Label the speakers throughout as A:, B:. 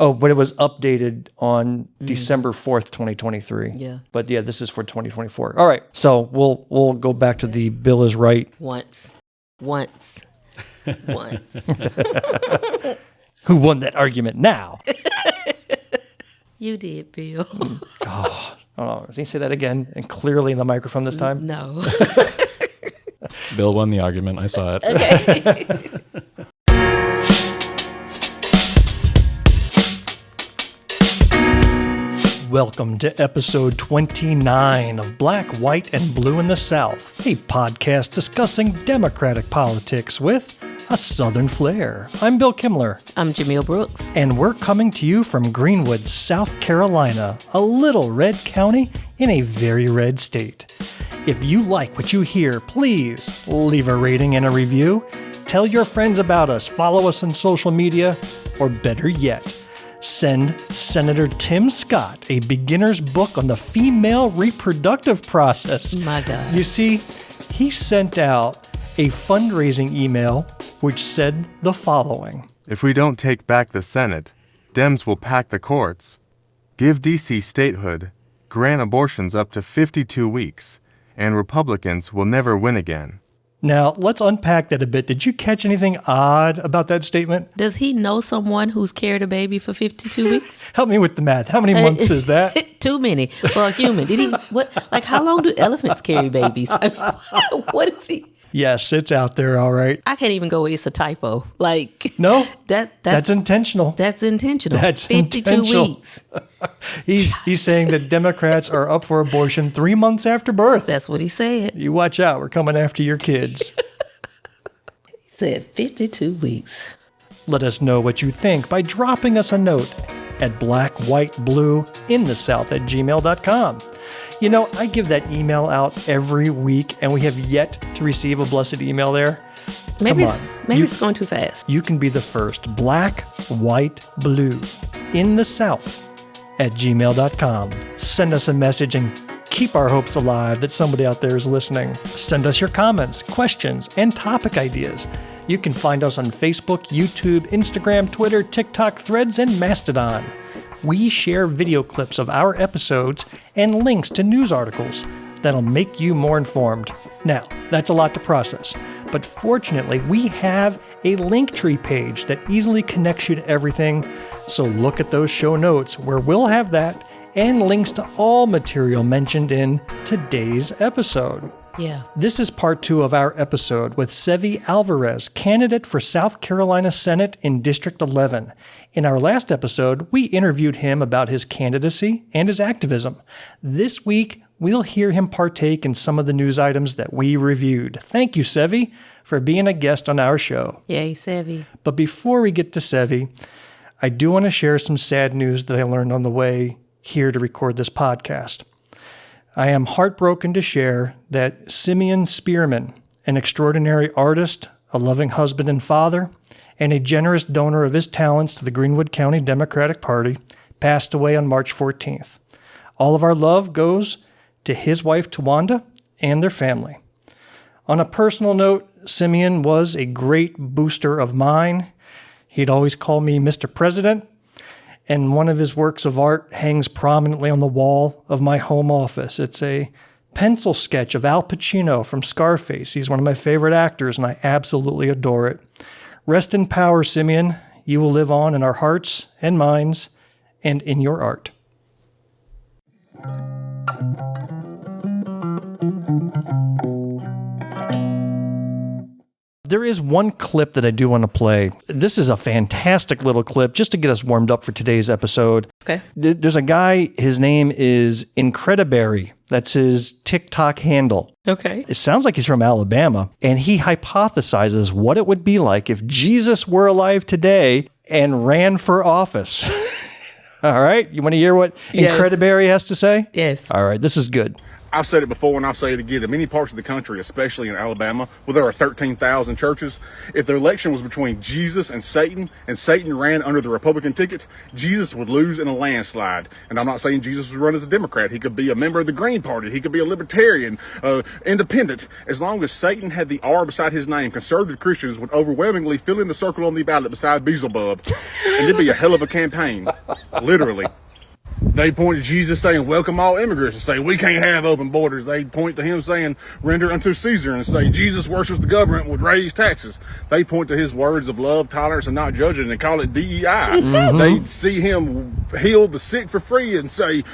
A: Oh, but it was updated on December 4th, 2023.
B: Yeah.
A: But yeah, this is for 2024. All right. So we'll go back to the Bill is right.
B: Once.
A: Who won that argument now?
B: You did, Bill.
A: Oh, can you say that again and clearly in the microphone this time?
B: No.
C: Bill won the argument. I saw it.
B: Okay.
A: Welcome to episode 29 of Black, White, and Blue in the South, a podcast discussing Democratic politics with a Southern flair. I'm Bill Kimler.
B: I'm Jamil Brooks.
A: And we're coming to you from Greenwood, South Carolina, a little red county in a very red state. If you like what you hear, please leave a rating and a review. Tell your friends about us, follow us on social media, or better yet, send Senator Tim Scott a beginner's book on the female reproductive process.
B: My God.
A: You see, he sent out a fundraising email which said the following.
D: If we don't take back the Senate, Dems will pack the courts, give D.C. statehood, grant abortions up to 52 weeks, and Republicans will never win again.
A: Now, let's unpack that a bit. Did you catch anything odd about that statement?
B: Does he know someone who's carried a baby for 52 weeks?
A: Help me with the math. How many months is that?
B: Too many for a human. Did he? What? Like, how long do elephants carry babies? I mean, what is he?
A: Yes, it's out there, all right.
B: I can't even go with it's a typo. Like,
A: no,
B: that's
A: intentional.
B: That's intentional.
A: That's
B: 52
A: intentional.
B: weeks.
A: He's saying that Democrats are up for abortion 3 months after birth.
B: That's what he said.
A: You watch out. We're coming after your kids.
B: He said 52 weeks.
A: Let us know what you think by dropping us a note at blackwhiteblueinthesouth@gmail.com. You know, I give that email out every week, and we have yet to receive a blessed email there.
B: Maybe it's going too fast.
A: You can be the first. Black, white, blue in the South @gmail.com. Send us a message and keep our hopes alive that somebody out there is listening. Send us your comments, questions, and topic ideas. You can find us on Facebook, YouTube, Instagram, Twitter, TikTok, Threads, and Mastodon. We share video clips of our episodes and links to news articles that'll make you more informed. Now, that's a lot to process, but fortunately, we have a Linktree page that easily connects you to everything, so look at those show notes where we'll have that and links to all material mentioned in today's episode.
B: Yeah.
A: This is part 2 of our episode with Sevi Alvarez, candidate for South Carolina Senate in District 11. In our last episode, we interviewed him about his candidacy and his activism. This week, we'll hear him partake in some of the news items that we reviewed. Thank you, Sevi, for being a guest on our show.
B: Yay, Sevi.
A: But before we get to Sevi, I do want to share some sad news that I learned on the way here to record this podcast. I am heartbroken to share that Simeon Spearman, an extraordinary artist, a loving husband and father, and a generous donor of his talents to the Greenwood County Democratic Party, passed away on March 14th. All of our love goes to his wife, Tawanda, and their family. On a personal note, Simeon was a great booster of mine. He'd always call me Mr. President, and one of his works of art hangs prominently on the wall of my home office. It's a pencil sketch of Al Pacino from Scarface. He's one of my favorite actors, and I absolutely adore it. Rest in power, Simeon. You will live on in our hearts and minds and in your art. There is one clip that I do want to play. This is a fantastic little clip just to get us warmed up for today's episode.
B: Okay.
A: There's a guy, his name is Incrediberry. That's his TikTok handle.
B: Okay.
A: It sounds like he's from Alabama, and he hypothesizes what it would be like if Jesus were alive today and ran for office. All right? You want to hear what
B: Yes.
A: Incrediberry has to say?
B: Yes.
A: All right, this is good.
E: I've said it before and I'll say it again. In many parts of the country, especially in Alabama, where there are 13,000 churches, if the election was between Jesus and Satan ran under the Republican ticket, Jesus would lose in a landslide. And I'm not saying Jesus would run as a Democrat. He could be a member of the Green Party. He could be a libertarian, independent. As long as Satan had the R beside his name, conservative Christians would overwhelmingly fill in the circle on the ballot beside Beelzebub. And it'd be a hell of a campaign. Literally. They point to Jesus saying, welcome all immigrants, and say, we can't have open borders. They point to him saying, render unto Caesar, and say, Jesus worships the government and would raise taxes. They point to his words of love, tolerance, and not judging, and call it DEI. Mm-hmm. They see him heal the sick for free and say,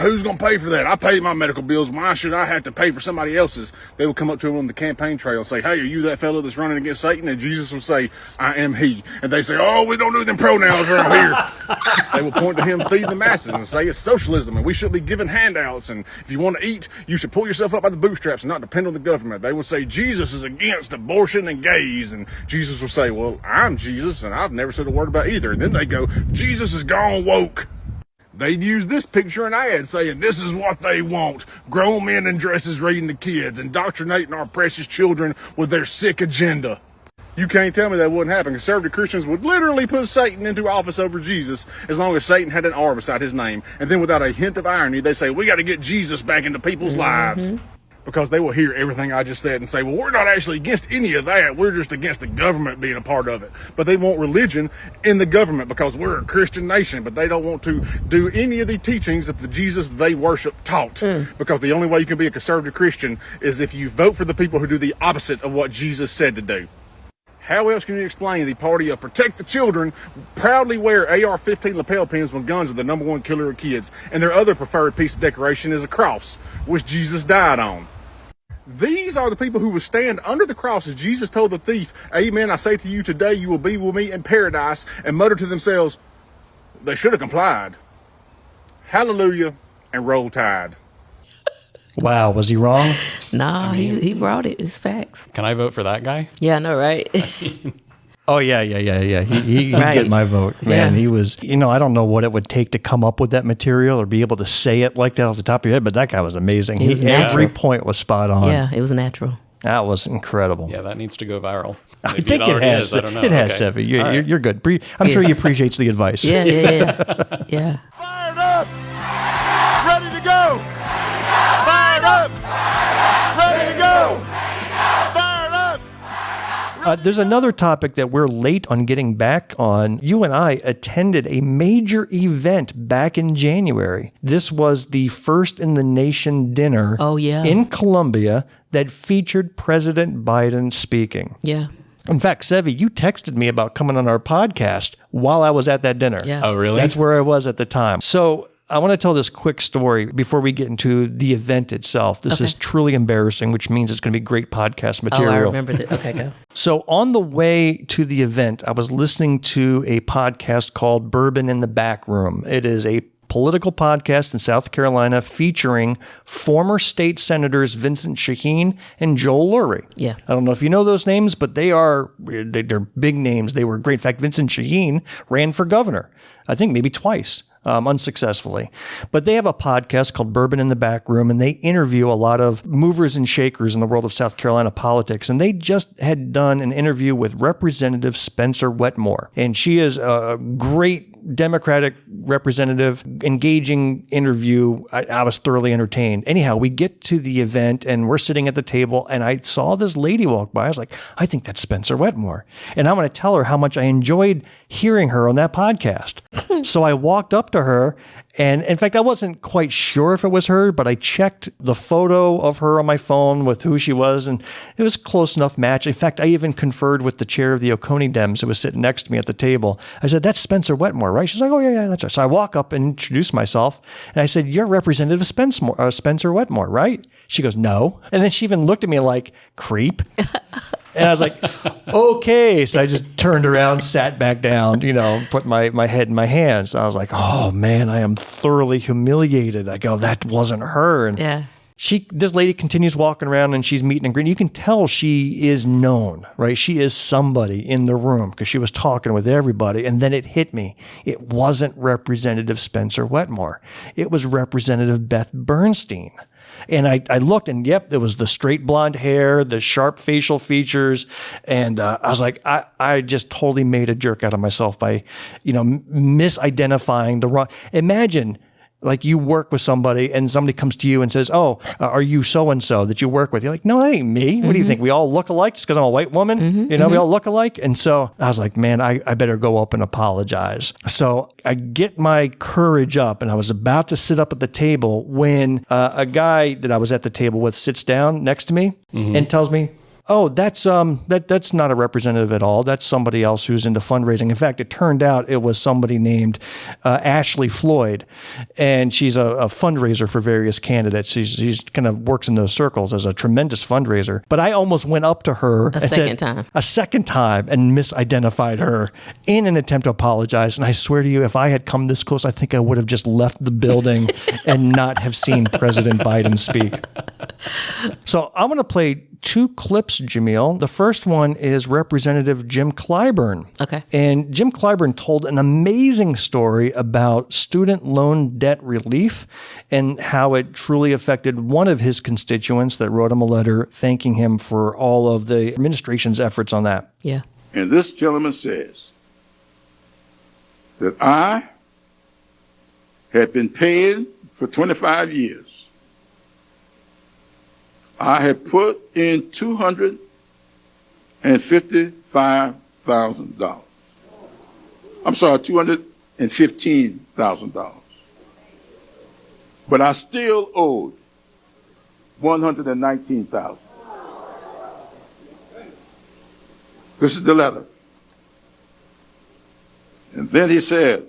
E: who's going to pay for that? I pay my medical bills. Why should I have to pay for somebody else's? They will come up to him on the campaign trail and say, hey, are you that fellow that's running against Satan? And Jesus will say, I am he. And they say, oh, we don't do them pronouns around here. They will point to him, feed the masses, and say it's socialism and we should be giving handouts, and if you want to eat, you should pull yourself up by the bootstraps and not depend on the government. They will say Jesus is against abortion and gays, and Jesus will say, well, I'm Jesus and I've never said a word about either. And then they go, Jesus is gone woke. They'd use this picture in ads saying this is what they want. Grown men in dresses reading to kids, indoctrinating our precious children with their sick agenda. You can't tell me that wouldn't happen. Conservative Christians would literally put Satan into office over Jesus as long as Satan had an R beside his name. And then without a hint of irony, they say, we got to get Jesus back into people's lives. Because they will hear everything I just said and say, well, we're not actually against any of that. We're just against the government being a part of it. But they want religion in the government because we're a Christian nation. But they don't want to do any of the teachings that the Jesus they worship taught. Because the only way you can be a conservative Christian is if you vote for the people who do the opposite of what Jesus said to do. How else can you explain the party of Protect the Children proudly wear AR-15 lapel pins when guns are the #1 killer of kids, and their other preferred piece of decoration is a cross, which Jesus died on? These are the people who will stand under the cross as Jesus told the thief, amen, I say to you today, you will be with me in paradise, and mutter to themselves, they should have complied. Hallelujah, and roll tide.
A: Wow, was he wrong?
B: Nah, he brought it. It's facts.
C: Can I vote for that guy?
B: Yeah, I know, right?
A: Oh, yeah. He'd
B: Right.
A: get my vote. Man,
B: Yeah.
A: he was, I don't know what it would take to come up with that material or be able to say it like that off the top of your head, but that guy was amazing.
B: He was
A: Every
B: natural.
A: point was spot on.
B: Yeah, it was natural.
A: That was incredible.
C: Yeah, that needs to go viral.
A: I
C: Maybe
A: think it
C: already
A: has.
C: is, I don't know.
A: It has,
C: Okay.
A: Sevi.
C: All right.
A: You're good. I'm sure he appreciates the advice.
B: Yeah. Yeah.
F: Fired up! Ready to go! Fired up! Ready to go! Fired up!
A: There's another topic that we're late on getting back on. You and I attended a major event back in January. This was the First in the Nation dinner
B: Oh, yeah.
A: in Colombia that featured President Biden speaking.
B: Yeah.
A: In fact, Sevi, you texted me about coming on our podcast while I was at that dinner.
B: Yeah.
C: Oh, really?
A: That's where I was at the time. So I want to tell this quick story before we get into the event itself. This is truly embarrassing, which means it's going to be great podcast material.
B: Oh, I remember that. Okay, go.
A: So on the way to the event, I was listening to a podcast called Bourbon in the Back Room. It is a political podcast in South Carolina featuring former state senators Vincent Shaheen and Joel Lurie.
B: Yeah.
A: I don't know if you know those names, but they're big names. They were great. In fact, Vincent Shaheen ran for governor, I think maybe twice. Unsuccessfully. But they have a podcast called Bourbon in the Back Room, and they interview a lot of movers and shakers in the world of South Carolina politics. And they just had done an interview with Representative Spencer Wetmore. And she is a great Democratic representative, engaging interview. I was thoroughly entertained. Anyhow, we get to the event and we're sitting at the table and I saw this lady walk by. I was like, I think that's Spencer Wetmore. And I'm going to tell her how much I enjoyed hearing her on that podcast. So I walked up to her, and in fact, I wasn't quite sure if it was her, but I checked the photo of her on my phone with who she was, and it was a close enough match. In fact, I even conferred with the chair of the Oconee Dems who was sitting next to me at the table. I said, that's Spencer Wetmore, right? She's like, oh, yeah, that's right. So I walk up and introduce myself, and I said, you're Representative Spencer Wetmore, right? She goes, no. And then she even looked at me like, creep. And I was like, okay. So I just turned around, sat back down, put my head in my hands. I was like, oh man, I am thoroughly humiliated. I go, that wasn't her. And
B: Yeah.
A: this lady continues walking around and she's meeting and greeting. You can tell she is known, right? She is somebody in the room because she was talking with everybody. And then it hit me. It wasn't Representative Spencer Wetmore. It was Representative Beth Bernstein. And I looked, and yep, there was the straight blonde hair, the sharp facial features. And I was like, I just totally made a jerk out of myself by, misidentifying the wrong. Imagine, like, you work with somebody and somebody comes to you and says, "Oh, are you so-and-so that you work with?" You're like, "No, that ain't me. What do you think? We all look alike just because I'm a white woman? We all look alike?" And so I was like, man, I better go up and apologize. So I get my courage up, and I was about to sit up at the table when a guy that I was at the table with sits down next to me and tells me, "Oh, that's not a representative at all. That's somebody else who's into fundraising." In fact, it turned out it was somebody named Ashley Floyd, and she's a fundraiser for various candidates. She's kind of works in those circles as a tremendous fundraiser. But I almost went up to her a second time and misidentified her in an attempt to apologize. And I swear to you, if I had come this close, I think I would have just left the building and not have seen President Biden speak. So I'm going to play 2 clips, Jamil. The first one is Representative Jim Clyburn.
B: Okay.
A: And Jim Clyburn told an amazing story about student loan debt relief and how it truly affected one of his constituents that wrote him a letter thanking him for all of the administration's efforts on that.
B: Yeah.
G: And this gentleman says that I had been paying for 25 years. I had put in $255,000. I'm sorry, $215,000. But I still owed $119,000. This is the letter. And then he said,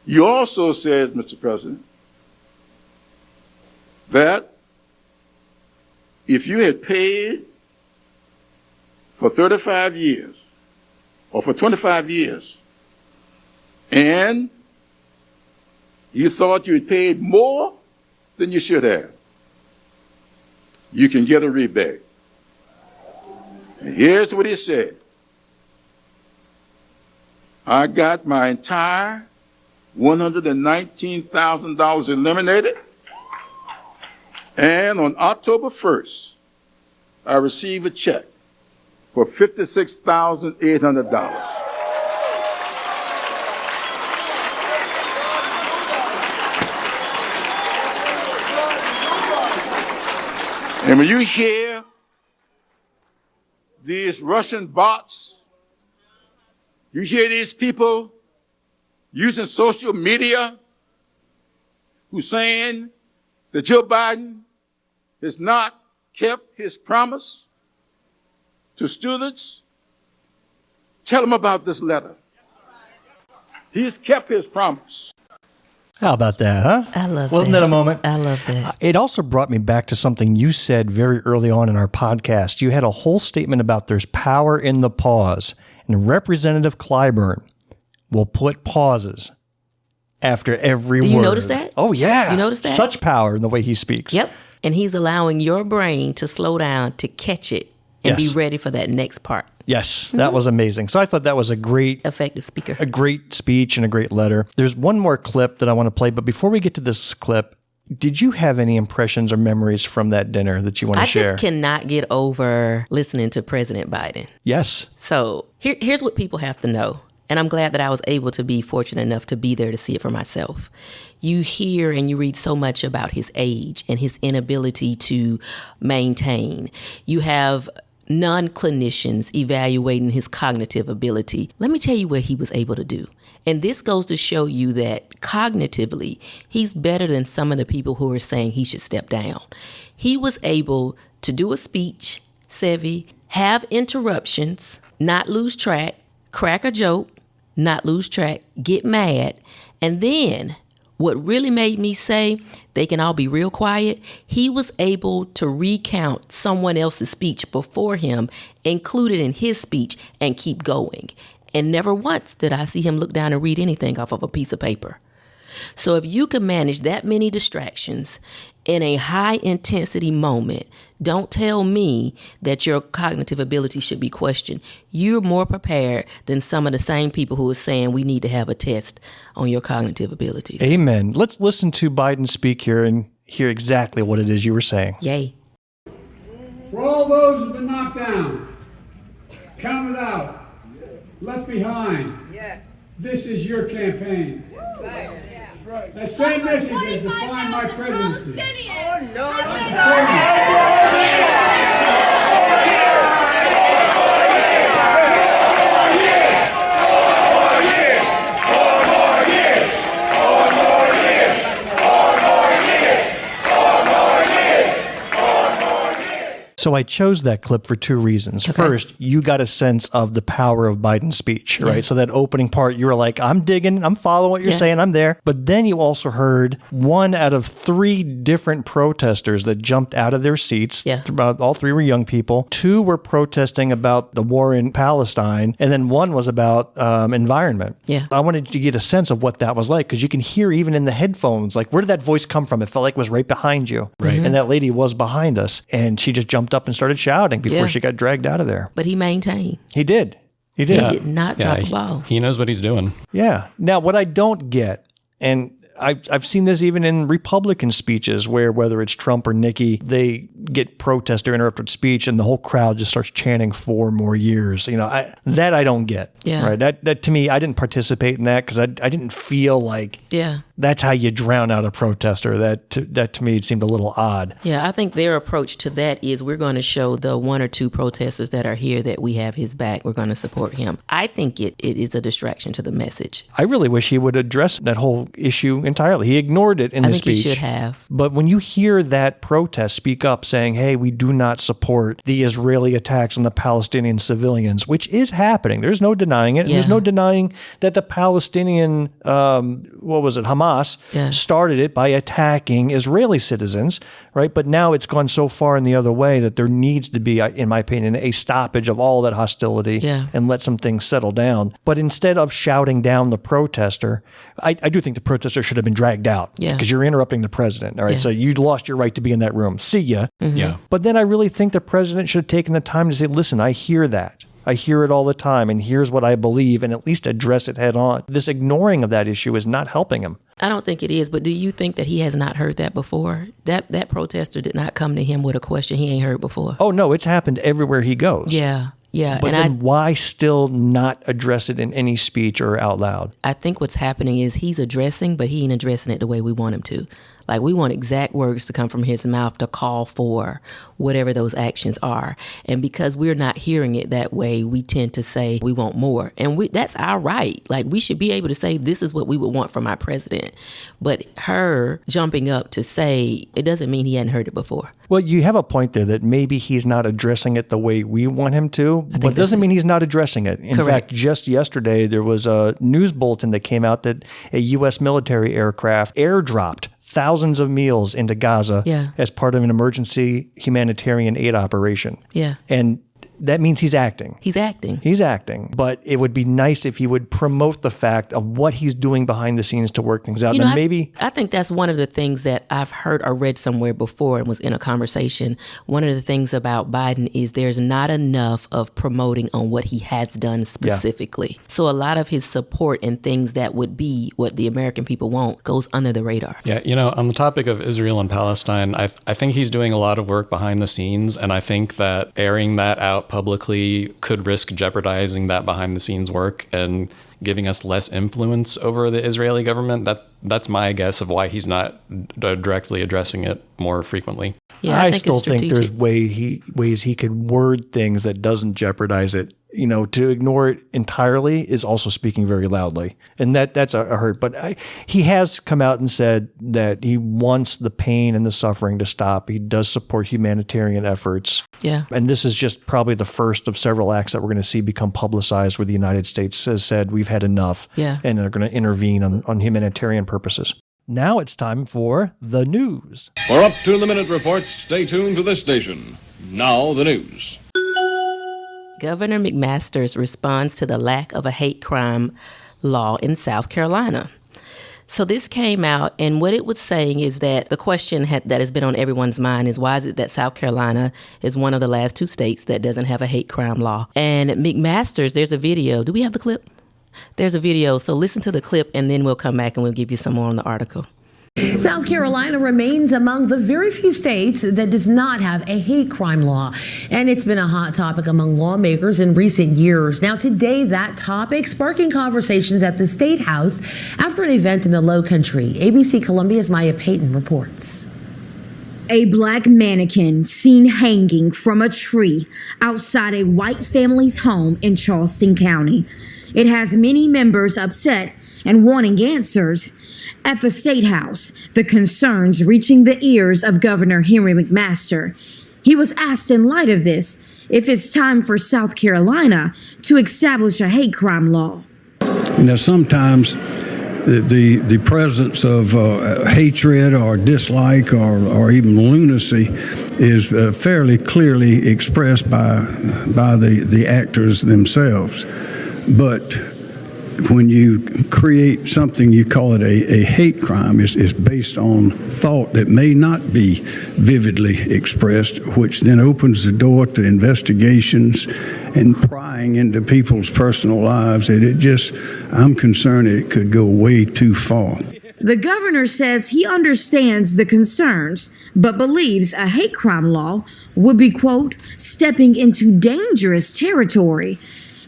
G: "You also said, Mr. President, that if you had paid for 35 years or for 25 years and you thought you had paid more than you should have, you can get a rebate." And here's what he said. I got my entire $119,000 eliminated. And on October 1st, I received a check for $56,800. And when you hear these Russian bots, you hear these people using social media who's saying that Joe Biden has not kept his promise to students, tell them about this letter. He's kept his promise.
A: How about that, huh?
B: I love that.
A: Wasn't that a moment?
B: I love that.
A: It also brought me back to something you said very early on in our podcast. You had a whole statement about there's power in the pause, and Representative Clyburn will put pauses after every word.
B: Do you notice that?
A: Oh, yeah.
B: You notice that?
A: Such power in the way he speaks.
B: Yep. And he's allowing your brain to slow down to catch it and
A: Yes.
B: be ready for that next part.
A: Yes, that was amazing. So I thought that was a great
B: Effective speaker.
A: speech and a great letter. There's one more clip that I want to play, but before we get to this clip, did you have any impressions or memories from that dinner that you want to share?
B: I just cannot get over listening to President Biden.
A: Yes.
B: So here's what people have to know. And I'm glad that I was able to be fortunate enough to be there to see it for myself. You hear and you read so much about his age and his inability to maintain. You have non-clinicians evaluating his cognitive ability. Let me tell you what he was able to do. And this goes to show you that cognitively, he's better than some of the people who are saying he should step down. He was able to do a speech, Sevi, have interruptions, not lose track, crack a joke, not lose track, get mad, and then what really made me say they can all be real quiet, he was able to recount someone else's speech before him, include it in his speech, and keep going. And never once did I see him look down and read anything off of a piece of paper. So if you can manage that many distractions in a high intensity moment, don't tell me that your cognitive ability should be questioned. You're more prepared than some of the same people who are saying we need to have a test on your cognitive abilities.
A: Amen. Let's listen to Biden speak here, and hear exactly what it is you were saying.
B: Yay.
H: For all those who've been knocked down, counted out, left behind, this is your campaign. That same message has defined my presidency.
A: So I chose that clip for two reasons.
B: Okay.
A: First, you got a sense of the power of Biden's speech, right?
B: Yeah.
A: So that opening part, you were like, I'm digging, I'm following what you're
B: Yeah.
A: saying, I'm there. But then you also heard one out of three different protesters that jumped out of their seats.
B: Yeah.
A: About all three were young people. Two were protesting about the war in Palestine, and then one was about environment.
B: Yeah.
A: I wanted to get a sense of what that was like, because you can hear even in the headphones, like, where did that voice come from? It felt like it was right behind you.
C: Right.
A: And that lady was behind us, and she just jumped up and started shouting before
B: Yeah.
A: she got dragged out of there.
B: But he maintained.
A: He did. He
B: He
A: did.
B: did not drop a ball.
C: He knows what he's doing.
A: Yeah. Now, what I don't get, and I've seen this even in Republican speeches where whether it's Trump or Nikki, they get protest or interrupted speech and the whole crowd just starts chanting 4 more years. You know, I don't get.
B: Yeah.
A: Right. That to me, I didn't participate in that because I didn't feel like
B: Yeah.
A: that's how you drown out a protester. That to me, it seemed a little odd.
B: Yeah, I think their approach to that is we're going to show the 1 or 2 protesters that are here that we have his back. We're going to support him. I think it is a distraction to the message.
A: I really wish he would address that whole issue entirely. He ignored it in
B: I
A: his
B: think
A: speech.
B: he should have.
A: But when you hear that protest speak up saying, hey, we do not support the Israeli attacks on the Palestinian civilians, which is happening. There's no denying it. And there's
B: Yeah.
A: no denying that the Palestinian, Hamas,
B: Yeah.
A: started it by attacking Israeli citizens, right? But now it's gone so far in the other way that there needs to be, in my opinion, a stoppage of all that hostility
B: Yeah.
A: and let some things settle down. But instead of shouting down the protester, I do think the protester should have been dragged out
B: Yeah.
A: because you're interrupting the president. All right.
B: Yeah.
A: So you lost your right to be in that room. See ya.
C: Yeah.
A: But then I really think the president should have taken the time to say, listen, I hear that. I hear it all the time, and here's what I believe, and at least address it head on. This ignoring of that issue is not helping him.
B: I don't think it is, but do you think that he has not heard that before? That protester did not come to him with a question he ain't heard before.
A: Oh, no, it's happened everywhere he goes.
B: Yeah. Yeah.
A: But
B: and
A: then why still not address it in any speech or out loud?
B: I think what's happening is he's addressing, but he ain't addressing it the way we want him to. Like, we want exact words to come from his mouth to call for whatever those actions are. And because we're not hearing it that way, we tend to say we want more. And that's our right. Like, we should be able to say this is what we would want from our president. But her jumping up to say it doesn't mean he hadn't heard it before.
A: Well, you have a point there that maybe he's not addressing it the way we want him to, but it doesn't mean he's not addressing it. In
B: Correct.
A: fact, just yesterday, there was a news bulletin that came out that a U.S. military aircraft airdropped thousands of meals into Gaza
B: Yeah.
A: as part of an emergency humanitarian aid operation.
B: Yeah.
A: And that means he's acting.
B: He's acting.
A: He's acting, but it would be nice if he would promote the fact of what he's doing behind the scenes to work things out.
B: You know,
A: And maybe
B: I think that's one of the things that I've heard or read somewhere before and was in a conversation. One of the things about Biden is there's not enough of promoting on what he has done specifically. So a lot of his support and things that would be what the American people want goes under the radar.
C: Yeah, on the topic of Israel and Palestine, I think he's doing a lot of work behind the scenes, and I think that airing that out publicly could risk jeopardizing that behind the scenes work and giving us less influence over the Israeli government. That's my guess of why he's not directly addressing it more frequently.
B: Yeah,
A: I
B: think
A: still
B: it's
A: think there's
B: strategic.
A: ways he could word things that doesn't jeopardize it. To ignore it entirely is also speaking very loudly, and that's a hurt. But he has come out and said that he wants the pain and the suffering to stop. He does support humanitarian efforts.
B: Yeah.
A: And this is just probably the first of several acts that we're going to see become publicized where the United States has said we've had enough
B: Yeah.
A: and are going to intervene on humanitarian purposes. Now it's time for the news.
I: For up-to-the-minute reports, stay tuned to this station. Now the news.
B: Governor McMaster responds to the lack of a hate crime law in South Carolina. So this came out, and what it was saying is that the question that has been on everyone's mind is why is it that South Carolina is one of the last 2 states that doesn't have a hate crime law? And McMaster, there's a video. Do we have the clip? There's a video. So listen to the clip, and then we'll come back and we'll give you some more on the article.
J: South Carolina remains among the very few states that does not have a hate crime law, and it's been a hot topic among lawmakers in recent years. Now, today, that topic sparking conversations at the State House after an event in the Low Country. ABC Columbia's Maya Payton reports.
K: A black mannequin seen hanging from a tree outside a white family's home in Charleston County. It has many members upset and wanting answers. At the State House, the concerns reaching the ears of Governor Henry McMaster. He was asked in light of this if it's time for South Carolina to establish a hate crime law.
L: Now, sometimes the presence of hatred or dislike or even lunacy is fairly clearly expressed by the actors themselves. But when you create something, you call it a hate crime, is based on thought that may not be vividly expressed, which then opens the door to investigations and prying into people's personal lives. I'm concerned it could go way too far.
K: The governor says he understands the concerns, but believes a hate crime law would be, quote, stepping into dangerous territory.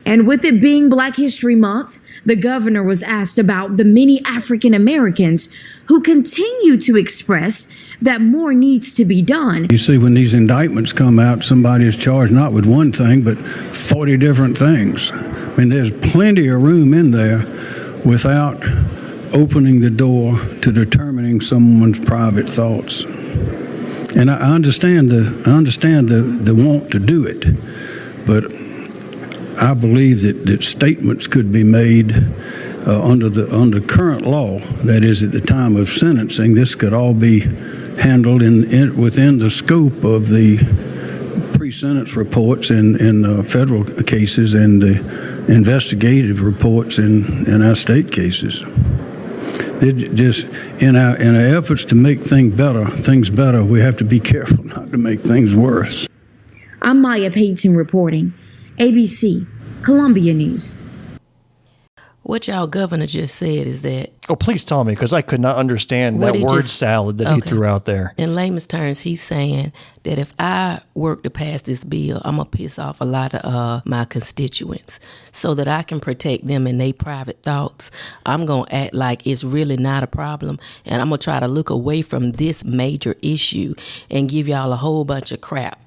K: And with it being Black History Month, the governor was asked about the many African Americans who continue to express that more needs to be done.
L: You see, when these indictments come out, somebody is charged not with one thing, but 40 different things. I mean, there's plenty of room in there without opening the door to determining someone's private thoughts. And I understand the want to do it, but I believe that statements could be made under current law, that is, at the time of sentencing. This could all be handled within the scope of the pre-sentence reports in federal cases and the investigative reports in our state cases. Just in our efforts to make things better, we have to be careful not to make things worse.
K: I'm Maya Payton reporting. ABC, Columbia News.
B: What y'all governor just said is that...
A: Oh, please tell me, because I could not understand that word salad that he threw out there.
B: In layman's terms, he's saying that if I work to pass this bill, I'm going to piss off a lot of my constituents so that I can protect them and their private thoughts. I'm going to act like it's really not a problem, and I'm going to try to look away from this major issue and give y'all a whole bunch of crap.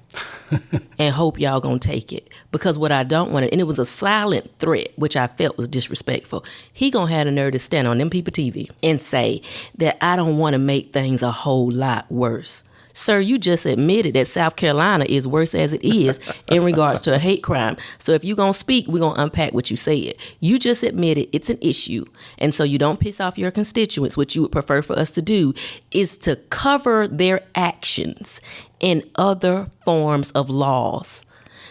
B: And hope y'all gonna take it. Because what I don't want to, and it was a silent threat, which I felt was disrespectful. He gonna have the nerve to stand on them people TV and say that I don't want to make things a whole lot worse. Sir, you just admitted that South Carolina is worse as it is in regards to a hate crime. So if you're going to speak, we're going to unpack what you said. You just admitted it's an issue. And so you don't piss off your constituents. What you would prefer for us to do is to cover their actions in other forms of laws.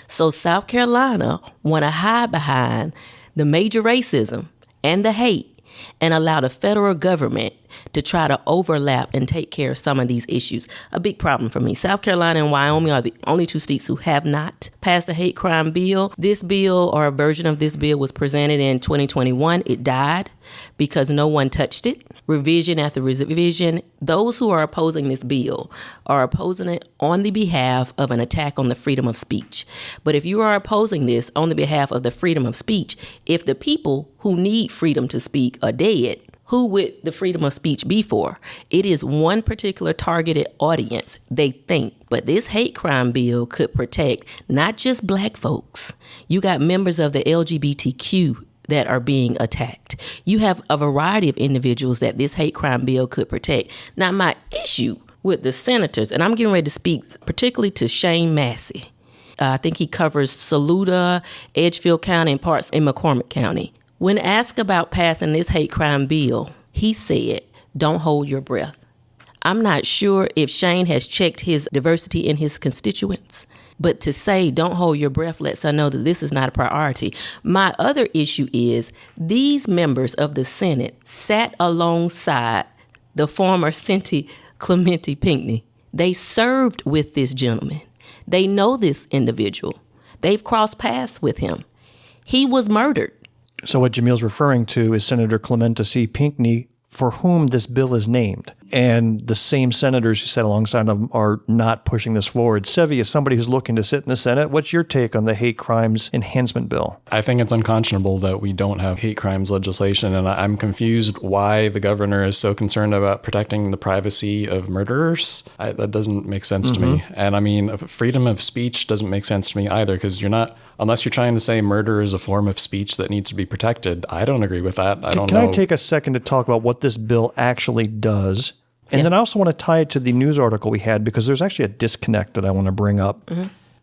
B: So South Carolina want to hide behind the major racism and the hate and allow the federal government to try to overlap and take care of some of these issues. A big problem for me. South Carolina and Wyoming are the only two states who have not passed a hate crime bill. This bill, or a version of this bill, was presented in 2021. It died because no one touched it. Revision after revision. Those who are opposing this bill are opposing it on the behalf of an attack on the freedom of speech. But if you are opposing this on the behalf of the freedom of speech, if the people who need freedom to speak are dead, who would the freedom of speech be for? It is one particular targeted audience, they think. But this hate crime bill could protect not just black folks. You got members of the LGBTQ that are being attacked. You have a variety of individuals that this hate crime bill could protect. Now, my issue with the senators, and I'm getting ready to speak particularly to Shane Massey. I think he covers Saluda, Edgefield County, and parts in McCormick County. When asked about passing this hate crime bill, he said, don't hold your breath. I'm not sure if Shane has checked his diversity in his constituents, but to say don't hold your breath lets us know that this is not a priority. My other issue is these members of the Senate sat alongside the former Cindy Clementi Pinckney. They served with this gentleman. They know this individual. They've crossed paths with him. He was murdered.
A: So what Jamil's referring to is Senator Clementa C. Pinckney, for whom this bill is named. And the same senators who sat alongside them are not pushing this forward. Sevi, as somebody who's looking to sit in the Senate, what's your take on the hate crimes enhancement bill?
C: I think it's unconscionable that we don't have hate crimes legislation, and I'm confused why the governor is so concerned about protecting the privacy of murderers. That doesn't make sense to me. And I mean, freedom of speech doesn't make sense to me either, because unless you're trying to say murder is a form of speech that needs to be protected, I don't agree with that.
A: Can I take a second to talk about what this bill actually does? And then I also want to tie it to the news article we had, because there's actually a disconnect that I want to bring up.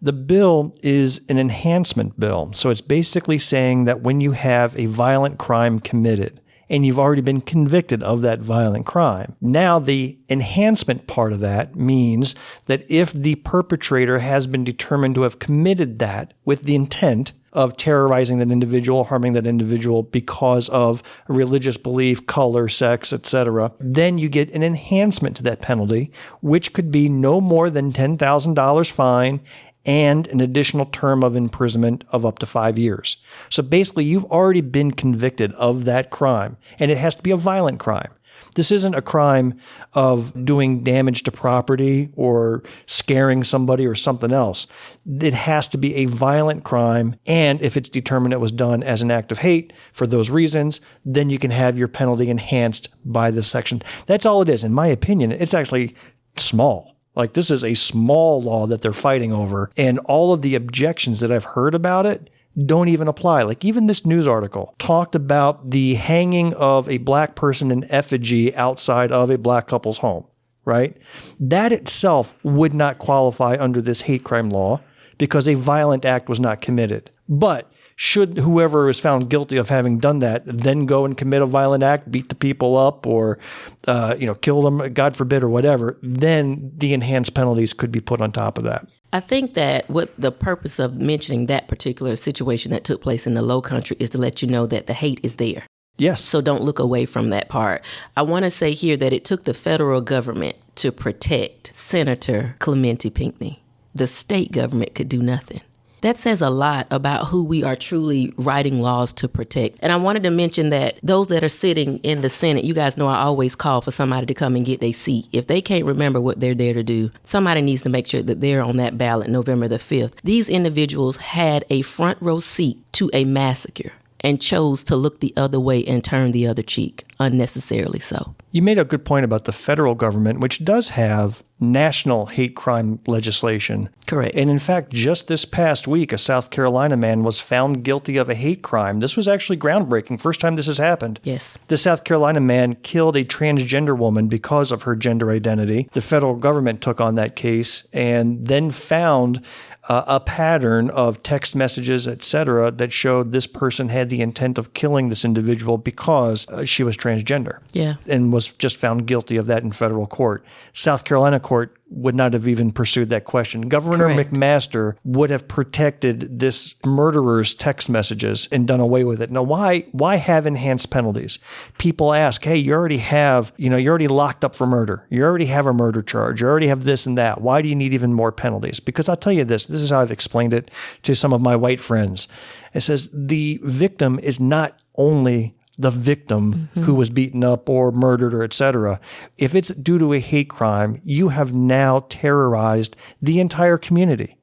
A: The bill is an enhancement bill. So it's basically saying that when you have a violent crime committed and you've already been convicted of that violent crime, now the enhancement part of that means that if the perpetrator has been determined to have committed that with the intent of terrorizing that individual, harming that individual because of religious belief, color, sex, etc., then you get an enhancement to that penalty, which could be no more than $10,000 fine and an additional term of imprisonment of up to 5 years. So basically, you've already been convicted of that crime, and it has to be a violent crime. This isn't a crime of doing damage to property or scaring somebody or something else. It has to be a violent crime, and if it's determined it was done as an act of hate for those reasons, then you can have your penalty enhanced by this section. That's all it is. In my opinion, it's actually small. Like, this is a small law that they're fighting over, and all of the objections that I've heard about it don't even apply. Like, even this news article talked about the hanging of a black person in effigy outside of a black couple's home, right? That itself would not qualify under this hate crime law because a violent act was not committed. But should whoever is found guilty of having done that then go and commit a violent act, beat the people up, or kill them, God forbid, or whatever, then the enhanced penalties could be put on top of that.
B: I think that what the purpose of mentioning that particular situation that took place in the Low Country is to let you know that the hate is there.
A: Yes.
B: So don't look away from that part. I want to say here that it took the federal government to protect Senator Clementi Pinckney. The state government could do nothing. That says a lot about who we are truly writing laws to protect. And I wanted to mention that those that are sitting in the Senate, you guys know I always call for somebody to come and get their seat. If they can't remember what they're there to do, somebody needs to make sure that they're on that ballot November the 5th. These individuals had a front row seat to a massacre and chose to look the other way and turn the other cheek, unnecessarily so.
A: You made a good point about the federal government, which does have national hate crime legislation.
B: Correct.
A: And in fact, just this past week, a South Carolina man was found guilty of a hate crime. This was actually groundbreaking. First time this has happened.
B: Yes.
A: The South Carolina man killed a transgender woman because of her gender identity. The federal government took on that case and then found a pattern of text messages, etc., that showed this person had the intent of killing this individual because she was transgender.
B: Yeah.
A: And was just found guilty of that in federal court. South Carolina court would not have even pursued that question. Governor
B: Correct.
A: McMaster would have protected this murderer's text messages and done away with it. Now, why have enhanced penalties? People ask, hey, you're already locked up for murder. You already have a murder charge. You already have this and that. Why do you need even more penalties? Because I'll tell you this is how I've explained it to some of my white friends. It says the victim is not only the victim who was beaten up or murdered or etc. If it's due to a hate crime, you have now terrorized the entire community.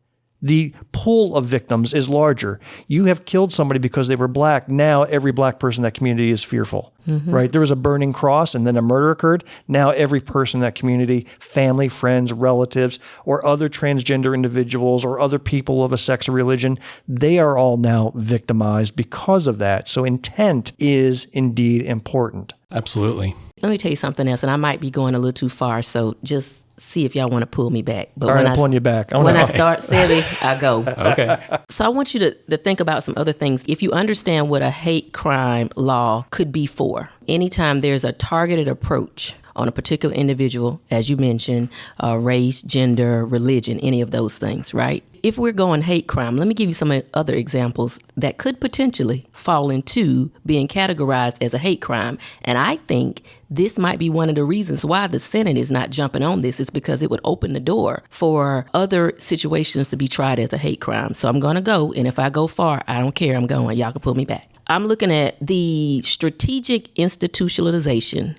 A: The pool of victims is larger. You have killed somebody because they were black. Now every black person in that community is fearful, right? There was a burning cross and then a murder occurred. Now every person in that community, family, friends, relatives, or other transgender individuals or other people of a sex or religion, they are all now victimized because of that. So intent is indeed important.
C: Absolutely.
B: Let me tell you something else, and I might be going a little too far, so just see if y'all want to pull me back. But
A: all right, I'm pulling you back.
B: When I start, Sevi, I go.
C: Okay.
B: So I want you to think about some other things. If you understand what a hate crime law could be for, anytime there's a targeted approach on a particular individual, as you mentioned, race, gender, religion, any of those things, right? If we're going hate crime, let me give you some other examples that could potentially fall into being categorized as a hate crime. And I think this might be one of the reasons why the Senate is not jumping on this, is because it would open the door for other situations to be tried as a hate crime. So I'm going to go, and if I go far, I don't care, I'm going. Y'all can pull me back. I'm looking at the strategic institutionalization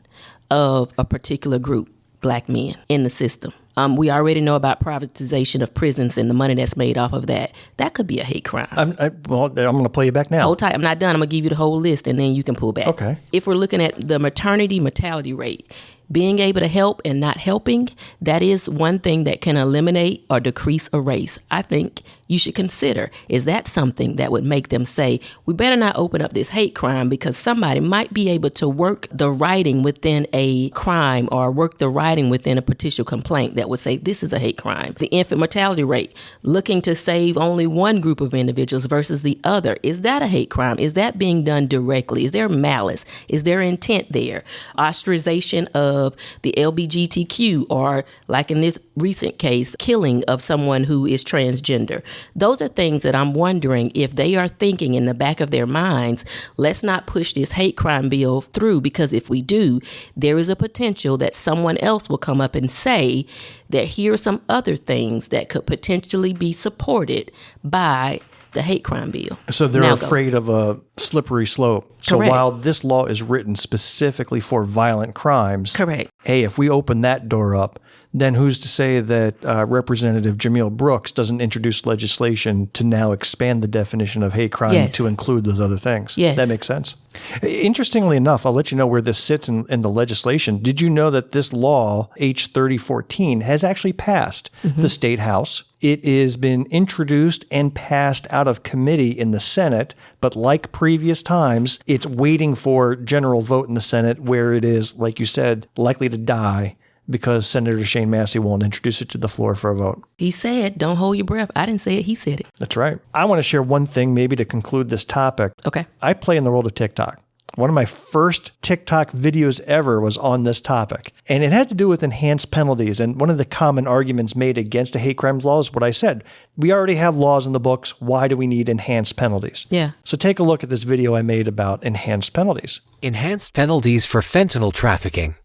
B: of a particular group, black men, in the system. We already know about privatization of prisons and the money that's made off of that. That could be a hate crime.
A: I'm going to play you back now.
B: Hold tight. I'm not done. I'm going to give you the whole list, and then you can pull back.
A: Okay.
B: If we're looking at the maternity mortality rate, being able to help and not helping, that is one thing that can eliminate or decrease a race. I think you should consider, is that something that would make them say, we better not open up this hate crime because somebody might be able to work the writing within a crime or work the writing within a petition complaint that would say this is a hate crime. The infant mortality rate, looking to save only one group of individuals versus the other. Is that a hate crime? Is that being done directly? Is there malice? Is there intent there? Ostracization of the LGBTQ, or like in this recent case, killing of someone who is transgender. Those are things that I'm wondering if they are thinking in the back of their minds, let's not push this hate crime bill through, because if we do, there is a potential that someone else will come up and say that here are some other things that could potentially be supported by the hate crime bill.
A: So they're afraid of a slippery slope. So while this law is written specifically for violent crimes,
B: correct.
A: Hey, if we open that door up, then who's to say that Representative Jamil Brooks doesn't introduce legislation to now expand the definition of hate crime to include those other things?
B: Yes.
A: That makes sense. Interestingly enough, I'll let you know where this sits in the legislation. Did you know that this law, H 3014, has actually passed the State House? It has been introduced and passed out of committee in the Senate, but like previous times, it's waiting for general vote in the Senate, where it is, like you said, likely to die because Senator Shane Massey won't introduce it to the floor for a vote.
B: He said, don't hold your breath. I didn't say it. He said it.
A: That's right. I want to share one thing maybe to conclude this topic.
B: Okay.
A: I play in the world of TikTok. One of my first TikTok videos ever was on this topic, and it had to do with enhanced penalties. And one of the common arguments made against a hate crimes law is what I said. We already have laws in the books. Why do we need enhanced penalties?
B: Yeah.
A: So take a look at this video I made about enhanced penalties.
M: Enhanced penalties for fentanyl trafficking.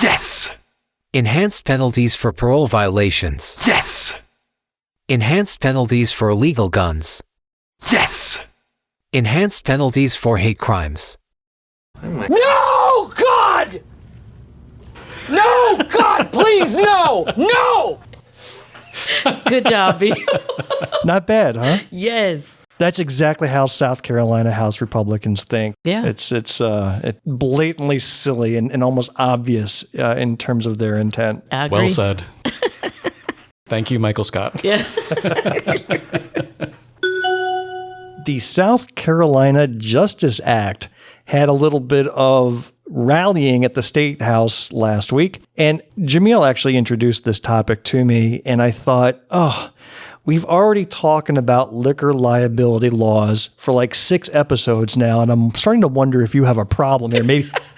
F: Yes!
M: Enhanced penalties for parole violations.
F: Yes!
M: Enhanced penalties for illegal guns.
F: Yes!
M: Enhanced penalties for hate crimes.
N: No, God! No, God, please, no! No!
B: Good job, B.
A: Not bad, huh?
B: Yes.
A: That's exactly how South Carolina House Republicans think.
B: Yeah.
A: It's blatantly silly and almost obvious in terms of their intent.
B: I agree.
C: Well said. Thank you, Michael Scott.
B: Yeah.
A: The South Carolina Justice Act had a little bit of rallying at the State House last week. And Jamil actually introduced this topic to me, and I thought, we've already talking about liquor liability laws for like 6 episodes now, and I'm starting to wonder if you have a problem here.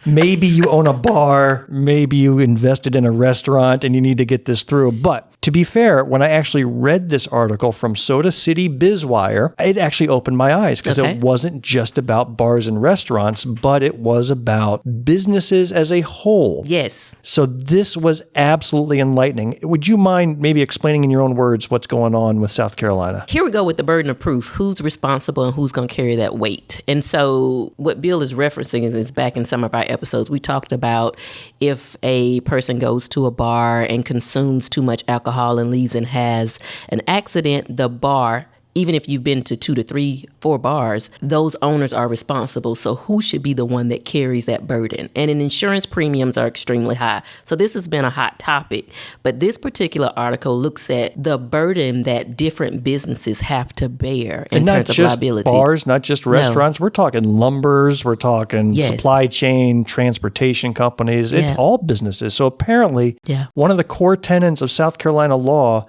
A: Maybe you own a bar, maybe you invested in a restaurant, and you need to get this through. But to be fair, when I actually read this article from Soda City Bizwire, it actually opened my eyes because it wasn't just about bars and restaurants, but it was about businesses as a whole.
B: Yes.
A: So this was absolutely enlightening. Would you mind maybe explaining in your own words what's going on with South Carolina?
B: Here we go with the burden of proof. Who's responsible and who's going to carry that weight? And so what Bill is referencing is back in some of our episodes, we talked about if a person goes to a bar and consumes too much alcohol and leaves and has an accident, the bar, even if you've been to 2 to 3, 4 bars, those owners are responsible. So who should be the one that carries that burden? And insurance premiums are extremely high. So this has been a hot topic. But this particular article looks at the burden that different businesses have to bear in terms of liability.
A: Not just bars, not just restaurants. No. We're talking lumbers. We're talking supply chain, transportation companies. It's all businesses. So apparently, one of the core tenets of South Carolina law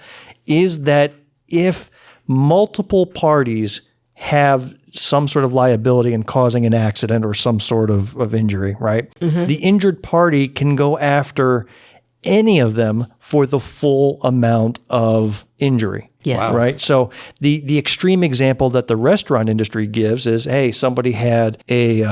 A: is that if multiple parties have some sort of liability in causing an accident or some sort of injury, right? Mm-hmm. The injured party can go after any of them for the full amount of injury.
B: Yeah.
C: Wow.
A: Right. So the extreme example that the restaurant industry gives is, hey, somebody had a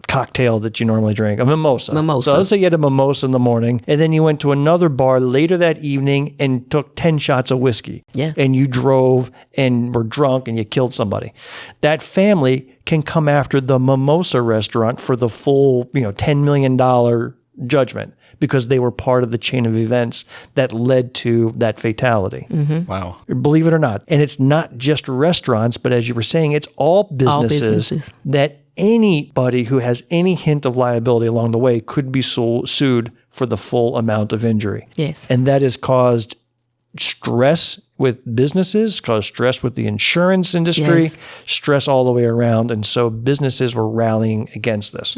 A: cocktail that you normally drink, a mimosa. So let's say you had a mimosa in the morning, and then you went to another bar later that evening and took 10 shots of whiskey.
B: Yeah.
A: And you drove and were drunk and you killed somebody. That family can come after the mimosa restaurant for the full, $10 million judgment because they were part of the chain of events that led to that fatality.
C: Wow.
A: Believe it or not. And it's not just restaurants, but as you were saying, it's all businesses that anybody who has any hint of liability along the way could be sued for the full amount of injury.
B: Yes.
A: And that has caused stress with businesses, caused stress with the insurance industry, stress all the way around. And so businesses were rallying against this.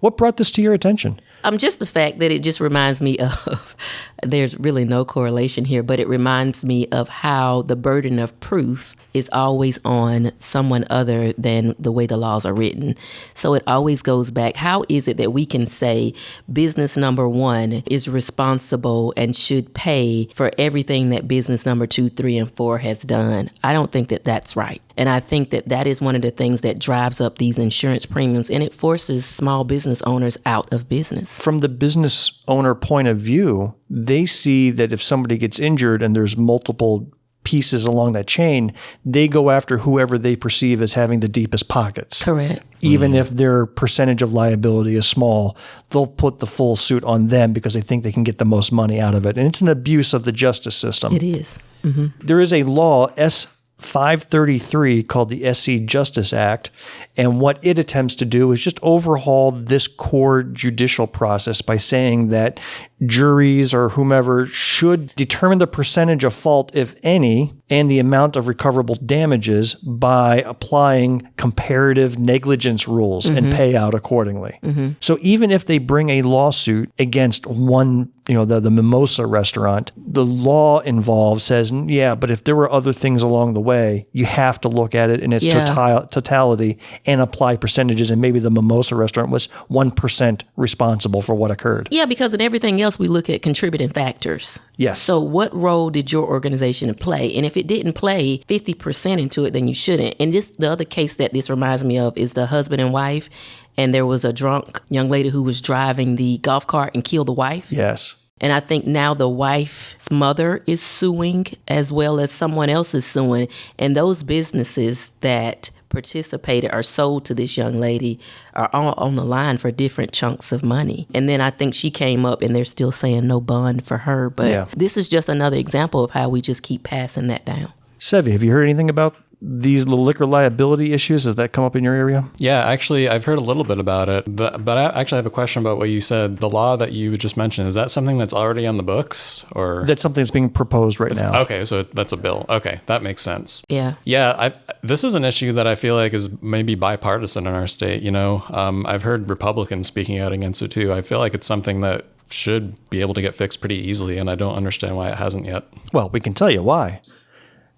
A: What brought this to your attention?
B: Just the fact that it just reminds me of, there's really no correlation here, but it reminds me of how the burden of proof is always on someone other than the way the laws are written. So it always goes back. How is it that we can say business number 1 is responsible and should pay for everything that business number 2, 3, and 4 has done? I don't think that that's right. And I think that that is one of the things that drives up these insurance premiums, and it forces small business owners out of business.
A: From the business owner point of view, they see that if somebody gets injured and there's multiple pieces along that chain, they go after whoever they perceive as having the deepest pockets.
B: Correct.
A: Even if their percentage of liability is small, they'll put the full suit on them because they think they can get the most money out of it. And it's an abuse of the justice system.
B: It is.
A: There is a law, S-533, called the SC Justice Act. And what it attempts to do is just overhaul this core judicial process by saying that juries or whomever should determine the percentage of fault, if any, and the amount of recoverable damages by applying comparative negligence rules and pay out accordingly. So even if they bring a lawsuit against one, the Mimosa restaurant, the law involved says, yeah, but if there were other things along the way, you have to look at it in its totality and apply percentages. And maybe the Mimosa restaurant was 1% responsible for what occurred.
B: Yeah, because in everything else, we look at contributing factors.
A: Yes.
B: So what role did your organization play? And if it didn't play 50% into it, then you shouldn't. And the other case that this reminds me of is the husband and wife. And there was a drunk young lady who was driving the golf cart and killed the wife.
A: Yes.
B: And I think now the wife's mother is suing as well as someone else is suing. And those businesses that participated or sold to this young lady are all on the line for different chunks of money. And then I think she came up and they're still saying no bond for her. But this is just another example of how we just keep passing that down.
A: Sevi, have you heard anything about these liquor liability issues? Has that come up in your area?
C: Yeah, actually, I've heard a little bit about it, but I actually have a question about what you said. The law that you just mentioned, is that something that's already on the books, or
A: that's something that's being proposed right now?
C: Okay, so that's a bill. Okay, that makes sense.
B: Yeah.
C: Yeah, this is an issue that I feel like is maybe bipartisan in our state. I've heard Republicans speaking out against it too. I feel like it's something that should be able to get fixed pretty easily, and I don't understand why it hasn't yet.
A: Well, we can tell you why.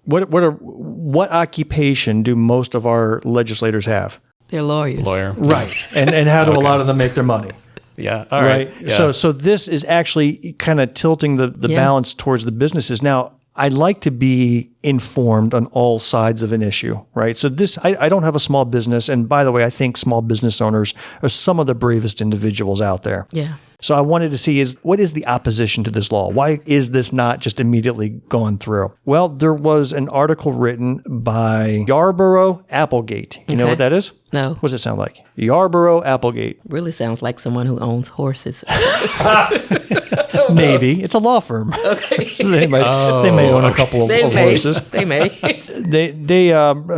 A: What occupation do most of our legislators have?
B: They're lawyers.
C: Lawyer.
A: Right. And how do a lot of them make their money?
C: Yeah. All right.
A: Yeah. So this is actually kind of tilting the balance towards the businesses. Now, I'd like to be informed on all sides of an issue, right? So I don't have a small business. And by the way, I think small business owners are some of the bravest individuals out there.
B: Yeah.
A: So I wanted to see what is the opposition to this law? Why is this not just immediately going through? Well, there was an article written by Yarborough Applegate. You know what that is?
B: No.
A: What does it sound like? Yarborough Applegate.
B: Really sounds like someone who owns horses.
A: Maybe. It's a law firm.
B: Okay.
A: So they may own a couple of horses.
B: They may.
A: They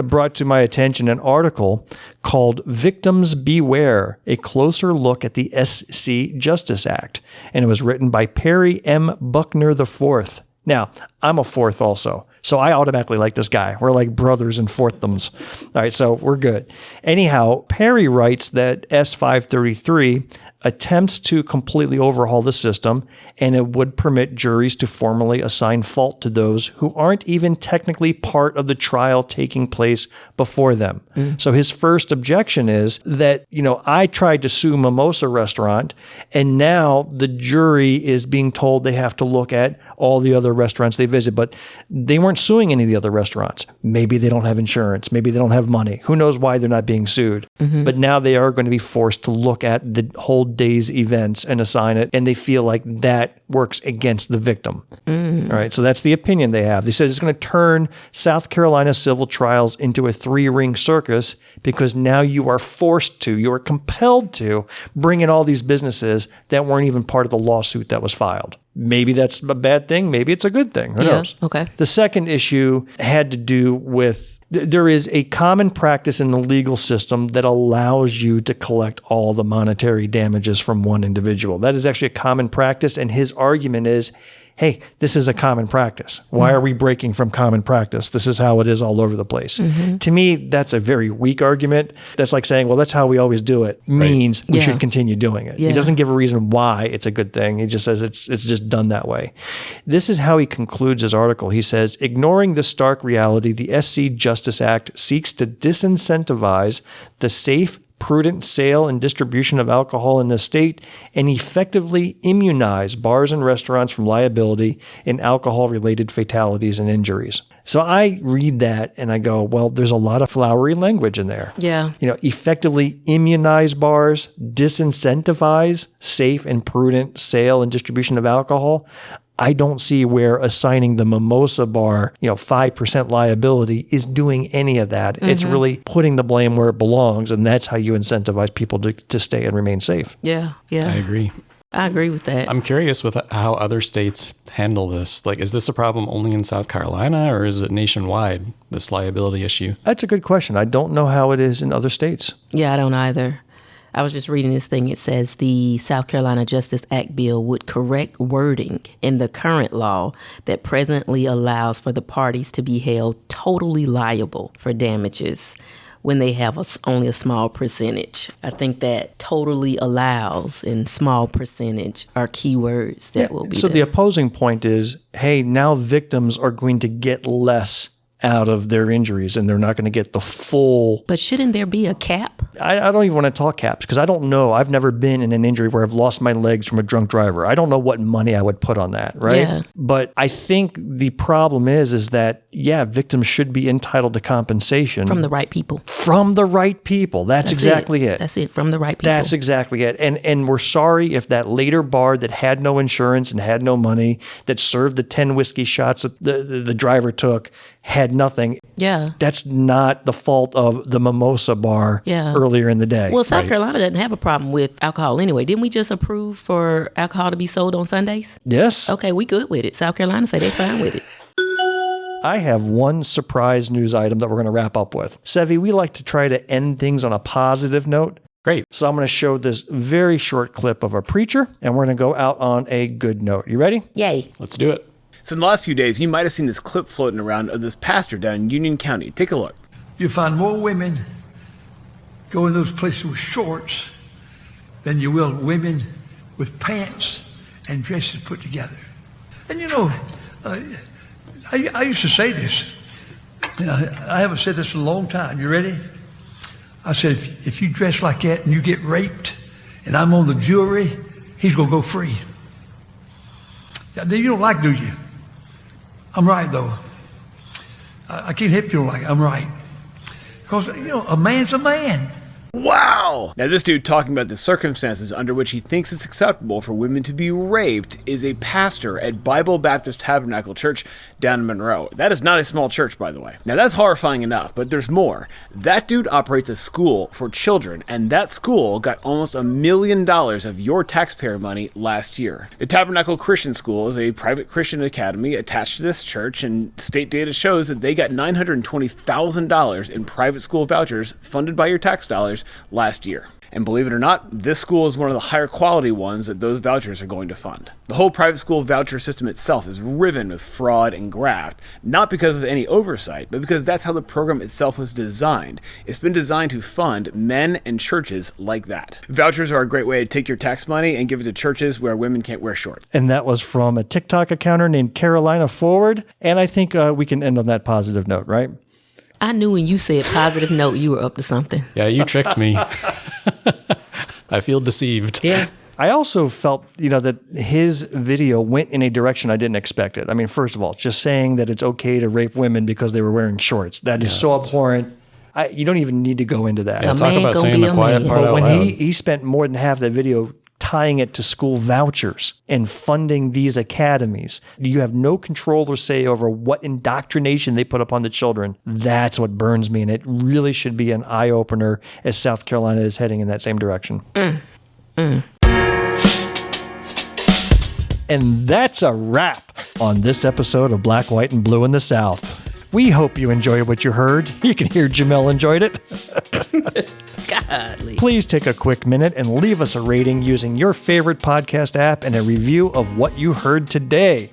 A: brought to my attention an article called Victims Beware, a closer look at the SC Justice Act. And it was written by Perry M. Buckner IV. Now, I'm a fourth also, so I automatically like this guy. We're like brothers and fourthdoms. All right, so we're good. Anyhow, Perry writes that S533 attempts to completely overhaul the system, and it would permit juries to formally assign fault to those who aren't even technically part of the trial taking place before them. So his first objection is that, I tried to sue Mimosa Restaurant, and now the jury is being told they have to look at all the other restaurants they visit, but they weren't suing any of the other restaurants. Maybe they don't have insurance. Maybe they don't have money. Who knows why they're not being sued? But now they are going to be forced to look at the whole day's events and assign it, and they feel like that works against the victim. All right, so that's the opinion they have. They said it's going to turn South Carolina civil trials into a 3-ring circus because now you are forced to, you are compelled to bring in all these businesses that weren't even part of the lawsuit that was filed. Maybe that's a bad thing. Maybe it's a good thing. Who knows?
B: Okay.
A: The second issue had to do with there is a common practice in the legal system that allows you to collect all the monetary damages from one individual. That is actually a common practice. And his argument is, hey, this is a common practice. Why are we breaking from common practice? This is how it is all over the place. To me, that's a very weak argument. That's like saying, well, that's how we always do it, means we should continue doing it. He doesn't give a reason why it's a good thing. He just says it's just done that way. This is how he concludes his article. He says, ignoring the stark reality, the SC Justice Act seeks to disincentivize the safe, prudent sale and distribution of alcohol in the state and effectively immunize bars and restaurants from liability in alcohol-related fatalities and injuries. So I read that and I go, well, there's a lot of flowery language in there.
B: Yeah.
A: Effectively immunize bars, disincentivize safe and prudent sale and distribution of alcohol. I don't see where assigning the mimosa bar, 5% liability is doing any of that. It's really putting the blame where it belongs, and that's how you incentivize people to stay and remain safe.
B: Yeah.
C: I agree.
B: I agree with that.
C: I'm curious with how other states handle this. Like, is this a problem only in South Carolina, or is it nationwide, this liability issue?
A: That's a good question. I don't know how it is in other states.
B: Yeah, I don't either. I was just reading this thing. It says the South Carolina Justice Act bill would correct wording in the current law that presently allows for the parties to be held totally liable for damages when they have only a small percentage. I think that totally allows and small percentage are key words that will be
A: So
B: there.
A: the opposing point is, hey, now victims are going to get less out of their injuries and they're not going to get the full.
B: But shouldn't there be a cap?
A: I don't even want to talk caps because I don't know. I've never been in an injury where I've lost my legs from a drunk driver. I don't know what money I would put on that, right?
B: Yeah.
A: But I think the problem is that, victims should be entitled to compensation.
B: From the right people.
A: From the right people. That's exactly it.
B: That's it, from the right people.
A: That's exactly it. And we're sorry if that later bar that had no insurance and had no money, that served the 10 whiskey shots that the driver took, had nothing.
B: Yeah.
A: That's not the fault of the mimosa bar earlier in the day.
B: Well, South Carolina doesn't have a problem with alcohol anyway. Didn't we just approve for alcohol to be sold on Sundays?
A: Yes.
B: Okay, we good with it. South Carolina say they fine with it.
A: I have one surprise news item that we're going to wrap up with. Sevi, we like to try to end things on a positive note.
C: Great.
A: So I'm going to show this very short clip of a preacher, and we're going to go out on a good note. You ready?
B: Yay.
C: Let's do it.
O: So in the last few days, you might have seen this clip floating around of this pastor down in Union County. Take a look.
P: You'll find more women go in those places with shorts than you will women with pants and dresses put together. And I used to say this. I haven't said this in a long time. You ready? I said, if you dress like that and you get raped and I'm on the jury, he's going to go free. You don't like, do you? I'm right, though. I can't help you don't like it. I'm right. Because, a man's a man.
O: Wow! Now this dude talking about the circumstances under which he thinks it's acceptable for women to be raped is a pastor at Bible Baptist Tabernacle Church down in Monroe. That is not a small church, by the way. Now that's horrifying enough, but there's more. That dude operates a school for children, and that school got almost $1 million of your taxpayer money last year. The Tabernacle Christian School is a private Christian academy attached to this church, and state data shows that they got $920,000 in private school vouchers funded by your tax dollars last year. And believe it or not, this school is one of the higher quality ones that those vouchers are going to fund. The whole private school voucher system itself is riven with fraud and graft, not because of any oversight, but because that's how the program itself was designed. It's been designed to fund men and churches like that. Vouchers are a great way to take your tax money and give it to churches where women can't wear shorts.
A: And that was from a TikTok accountant named Carolina Forward. And I think we can end on that positive note, right?
B: I knew when you said positive note, you were up to something.
C: Yeah, you tricked me. I feel deceived.
B: Yeah.
A: I also felt, that his video went in a direction I didn't expect it. I mean, first of all, just saying that it's okay to rape women because they were wearing shorts. That is so abhorrent. You don't even need to go into that.
C: Yeah, talk about saying the quiet part out
A: But when
C: loud.
A: he spent more than half that video tying it to school vouchers and funding these academies. You have no control or say over what indoctrination they put upon the children. That's what burns me, and it really should be an eye-opener as South Carolina is heading in that same direction. And that's a wrap on this episode of Black, White, and Blue in the South. We hope you enjoyed what you heard. You can hear Jamel enjoyed it.
B: Godly.
A: Please take a quick minute and leave us a rating using your favorite podcast app and a review of what you heard today.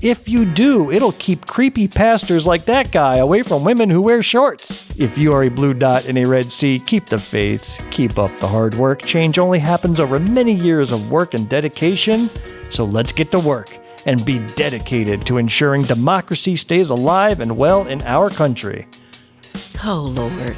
A: If you do, it'll keep creepy pastors like that guy away from women who wear shorts. If you are a blue dot in a red sea, keep the faith, keep up the hard work. Change only happens over many years of work and dedication. So let's get to work and be dedicated to ensuring democracy stays alive and well in our country.
B: Oh, Lord.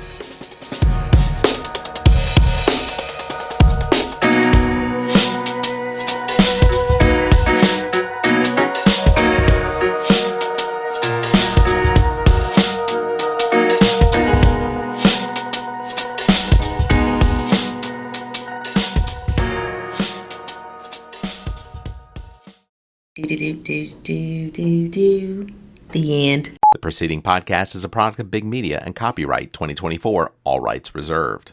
B: The end.
Q: The preceding podcast is a product of Big Media and copyright 2024, all rights reserved.